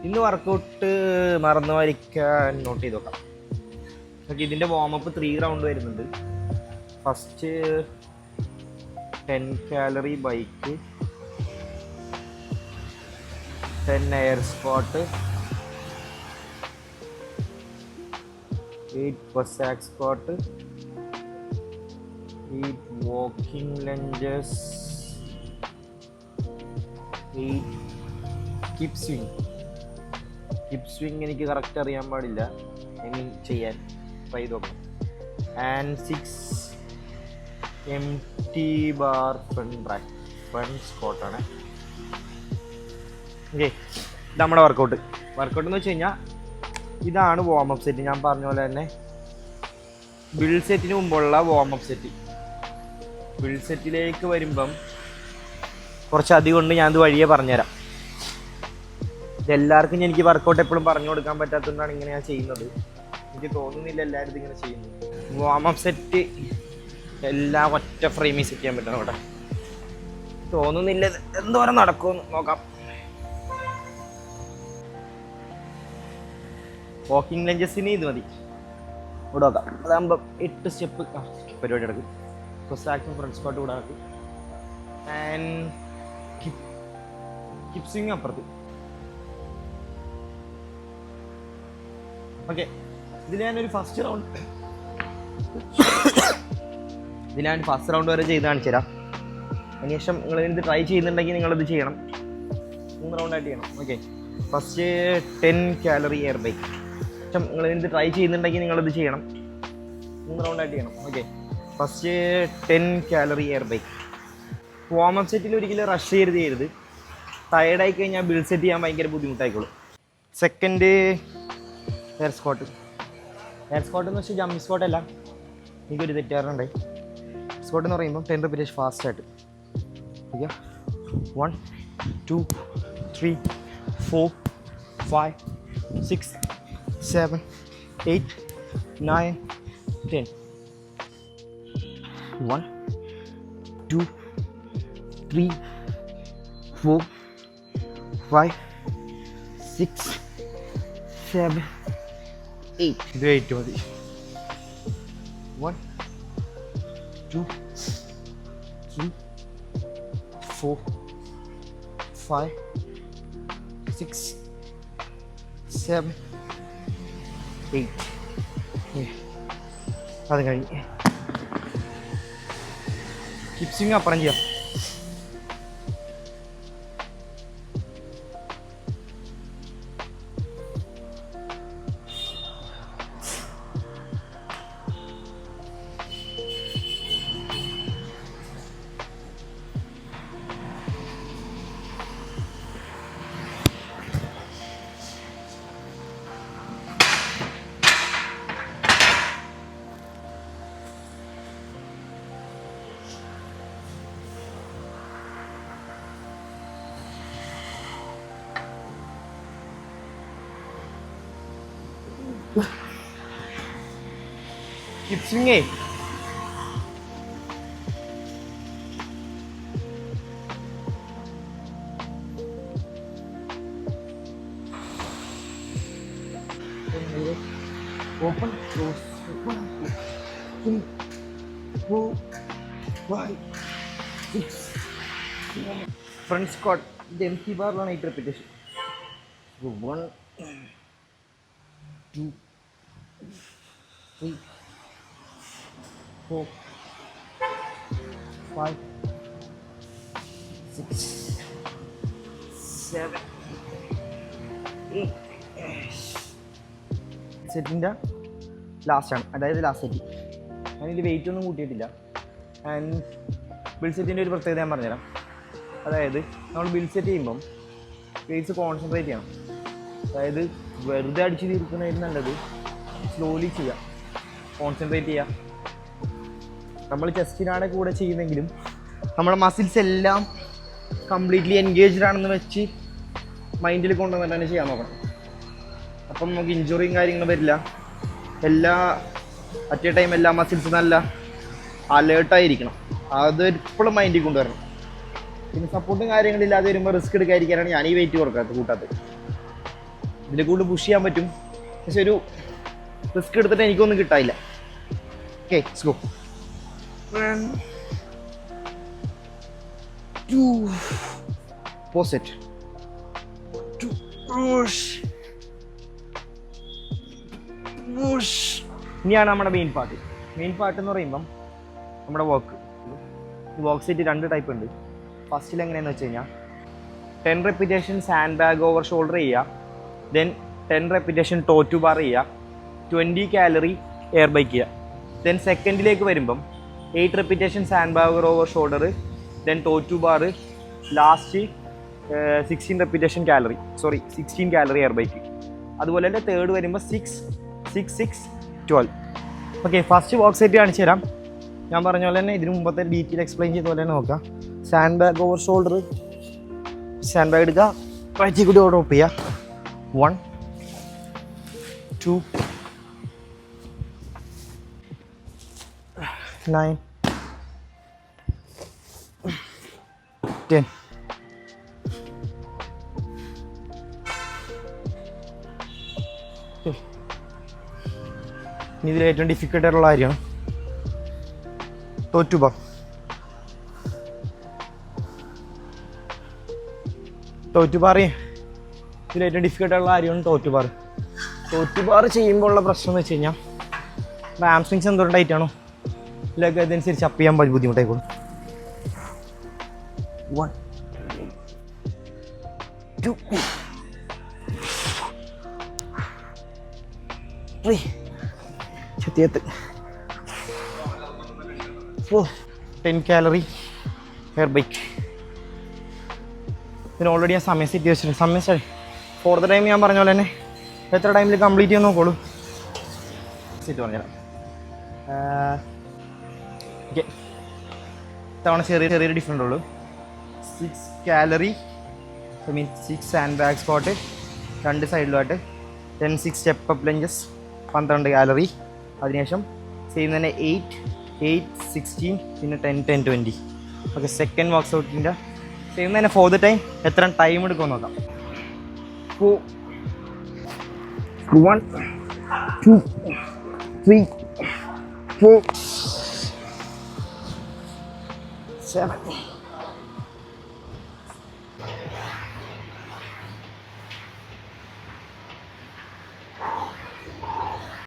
ഇന്ന് വർക്കൗട്ട് മറന്നു വരിക്കാൻ നോട്ട് ചെയ്ത് നോക്കാം. ഓക്കെ, ഇതിൻ്റെ വാമപ്പ് 3 റൗണ്ട് വരുന്നുണ്ട്. First 10 calorie bike, 10 air squat, 8 Cossack squat, 8 walking lunges, 8 hip swing. Hip swing എനിക്ക് കറക്റ്റ് അറിയാൻ പാടില്ല, ഐ മീൻ ചെയ്യാൻ ട്രൈ ചെയ്ത് നോക്കാം. ആൻഡ് 6 empty bar ഫ്രണ്ട് സ്ക്വാട്ടാണ്. ഓക്കെ, ഇത് നമ്മുടെ വർക്കൗട്ട് എന്ന് വെച്ച് കഴിഞ്ഞാൽ ഇതാണ് വാമപ്പ് സെറ്റ്. ഞാൻ പറഞ്ഞ പോലെ തന്നെ ബിൽഡ് സെറ്റിന് മുമ്പുള്ള വാമപ്പ് സെറ്റ്. ബിൽഡ് സെറ്റിലേക്ക് വരുമ്പം കുറച്ചധികം ഉണ്ട്, ഞാനത് വഴിയേ പറഞ്ഞുതരാം. ഇതെല്ലാവർക്കും എനിക്ക് വർക്കൗട്ട് എപ്പോഴും പറഞ്ഞു കൊടുക്കാൻ പറ്റാത്തതുകൊണ്ടാണ് ഇങ്ങനെ ഞാൻ ചെയ്യുന്നത്. എനിക്ക് തോന്നുന്നില്ല എല്ലാവരും ഇതിങ്ങനെ ചെയ്യുന്നത്. വാമപ്പ് സെറ്റ് എല്ലാം ഒറ്റ ഫ്രെയിമിൽ സെറ്റ് ചെയ്യാൻ പറ്റണം. ഇവിടെ തോന്നുന്നില്ല എന്തോരം നടക്കുമെന്ന് നോക്കാം. വാക്കിംഗ് ലഞ്ചസിന് ഇത് മതി, ഇവിടെ നോക്കാം. അതാകുമ്പോൾ 8 സ്റ്റെപ്പ് പരിപാടി നടക്കും. കൊസാക്കും ഫ്രണ്ട് സ്ക്വാട്ട് ഇവിടെ നടക്കും. ആൻഡ് ഹിപ്പ് സ്വിങ് അപ്പുറത്ത്. ഓക്കെ, ഇതിൽ ഞാനൊരു ഫസ്റ്റ് റൗണ്ട് വരെ ചെയ്ത് കാണിച്ചു തരാം. അതിനുശേഷം നിങ്ങൾ ഇത് ട്രൈ ചെയ്യുന്നുണ്ടെങ്കിൽ നിങ്ങളിത് ചെയ്യണം. 3 റൗണ്ടായിട്ട് ചെയ്യണം. Okay, first 10 calorie air bike. ശേഷം നിങ്ങൾ ഇത് ട്രൈ ചെയ്യുന്നുണ്ടെങ്കിൽ നിങ്ങളിത് ചെയ്യണം. 3 റൗണ്ടായിട്ട് ചെയ്യണം. Okay, first 10 calorie air bike. Warm up സെറ്റിൽ ഒരിക്കലും റഷ് ചെയ്യരുത്. ടയർഡായി കഴിഞ്ഞാൽ ബിൽഡ് സെറ്റ് ചെയ്യാൻ ഭയങ്കര ബുദ്ധിമുട്ടായിക്കോളും. സെക്കൻഡ് എയർ സ്ക്വാട്ട് എന്ന് വെച്ചാൽ ജമ്പിങ് സ്ക്വാട്ട് അല്ല, എനിക്കൊരു തെറ്റാറുണ്ടായി. സ്ക്വാട്ട് എന്ന് പറയുമ്പോൾ 10 റിപ്പീറ്റേഷൻ ഫാസ്റ്റായിട്ട്. ഓക്കെ, 1 2 3 4 5 6 7 8 9 10. 1 2 3 4 5 6 7 8. ഇത് 8 മതി. 1 2 3 4 5 6 7 8. അത് കഴിഞ്ഞ് ഹിപ്പ് സ്വിങ് അപ്പുറം ചെയ്യാം. ഹിപ്പ് സ്വിങ്ങേ open close open 2 4 5 6 front squat. ഇത് എംറ്റി ബാറിലാണ് 8 റിപ്പീറ്റേഷൻ. 1 2 3 4 5 6 7 8. സെറ്റിൻ്റെ ലാസ്റ്റാണ്, അതായത് ലാസ്റ്റ് സെറ്റ്. ഞാനിതിൽ വെയിറ്റ് ഒന്നും കൂട്ടിയിട്ടില്ല. ആൻഡ് ബിൽഡ് സെറ്റിൻ്റെ ഒരു പ്രത്യേകത ഞാൻ പറഞ്ഞുതരാം. അതായത് നമ്മൾ ബിൽഡ് സെറ്റ് ചെയ്യുമ്പം വെയിറ്റ്സ് കോൺസെൻട്രേറ്റ് ചെയ്യണം. അതായത് വെറുതെ അടിച്ച് തീർക്കുന്നതിന് നല്ലത് സ്ലോലി ചെയ്യുക, കോൺസെൻട്രേറ്റ് ചെയ്യുക. നമ്മൾ ചെസ്റ്റിനാണ് കൂടെ ചെയ്യുന്നെങ്കിലും നമ്മുടെ മസിൽസ് എല്ലാം കംപ്ലീറ്റ്ലി എൻഗേജ്ഡ് ആണെന്ന് വെച്ച് മൈൻഡിൽ കൊണ്ടുവന്നിട്ട് തന്നെ ചെയ്യാൻ നോക്കണം. അപ്പം നമുക്ക് ഇഞ്ചുറിയും കാര്യങ്ങളും വരില്ല. അറ്റ് എ ടൈം എല്ലാ മസിൽസും നല്ല അലേർട്ടായിരിക്കണം. അത് എപ്പോഴും മൈൻഡിൽ കൊണ്ടുവരണം. പിന്നെ സപ്പോർട്ടും കാര്യങ്ങളില്ലാതെ വരുമ്പോൾ റിസ്ക് എടുക്കാതിരിക്കാനാണ് ഞാൻ ഈ വെയിറ്റ് കൂട്ടാത്തത്. ഇതിൽ കൂടുതൽ പുഷ് ചെയ്യാൻ പറ്റും, പക്ഷെ ഒരു റിസ്ക് എടുത്തിട്ട് എനിക്കൊന്നും കിട്ടാനില്ല. Okay, let's go. 1 2 pause it 2 push. ഇനിയാണ് നമ്മുടെ മെയിൻ പാർട്ട്. മെയിൻ പാർട്ട് എന്ന് പറയുമ്പം നമ്മുടെ വർക്ക്. ഈ വർക്ക് സെറ്റ് 2 ടൈപ്പ് ഉണ്ട്. ഫസ്റ്റിൽ എങ്ങനെയാണെന്ന് വെച്ച് കഴിഞ്ഞാൽ 10 repetition sand bag over shoulder ചെയ്യുക, then 10 repetition toe to bar ചെയ്യുക, 20 കാലറി എയർ ബൈക്ക് ചെയ്യുക. ദെൻ സെക്കൻഡിലേക്ക് വരുമ്പം 8 repetition sand bag over shoulder, then toe to bar, last 16 repetition calorie 16 calorie air bike. അതുപോലെ തന്നെ തേർഡ് വരുമ്പോൾ 6 6 6 12. ഓക്കെ, ഫസ്റ്റ് വർക്ക് സെറ്റ് കാണിച്ചു തരാം. ഞാൻ പറഞ്ഞ പോലെ തന്നെ ഇതിന് മുമ്പത്തെ ഡീറ്റെയിൽ എക്സ്പ്ലെയിൻ ചെയ്ത പോലെ തന്നെ നോക്കാം. Sand bag over shoulder, sand bag എടുക്കുക, റൈറ്റിൽ കൂടി ഡ്രോപ്പ് ചെയ്യുക. 1 2 9 10. ഇനി ഇതിൽ ഏറ്റവും ഡിഫിക്കൽട്ട് ആയിട്ടുള്ള കാര്യമാണ് toe to bar. Toe to bar ഇതിൽ ഏറ്റവും ഡിഫിക്കൽട്ട് ആയിട്ടുള്ള കാര്യമാണ് toe to bar. Toe to bar ചെയ്യുമ്പോൾ ഉള്ള പ്രശ്നം എന്ന് വെച്ച് കഴിഞ്ഞാൽ ഹാംസ്ട്രിങ്സ് എന്തോരം ടൈറ്റ് ആണോ ഇതിലൊക്കെ അതനുസരിച്ച് അപ്പ് ചെയ്യാൻ ബുദ്ധിമുട്ടായിക്കോളും. 1 2 3 4 10 കാലറി എയർ ബൈക്ക്. ഇതിന് ഓൾറെഡി ഞാൻ സമയം സെറ്റ് വെച്ചിട്ടുണ്ട്. സമയം ഫോർ ദ ടൈം ഞാൻ പറഞ്ഞ പോലെ തന്നെ എത്ര ടൈമിൽ കംപ്ലീറ്റ് ചെയ്യാൻ നോക്കോളൂ. സെറ്റ് പറഞ്ഞുതരാം. ഓക്കെ, തവണ ചെറിയൊരു ഡിഫറെൻ്റ് ഉള്ളൂ. 6 calorie means 6 sand bag squat 2 സൈഡിലുമായിട്ട്, then 6 step up lunges 12 calorie. അതിനുശേഷം സെയിം തന്നെ 8 8 16 പിന്നെ 10 10 20. ഓക്കെ, സെക്കൻഡ് വർക്ക് ഔട്ടിൻ്റെ സെയിം തന്നെ ഫോർ ദ ടൈം എത്ര ടൈം എടുക്കുമെന്ന് നോക്കാം. 1 2 3 4 7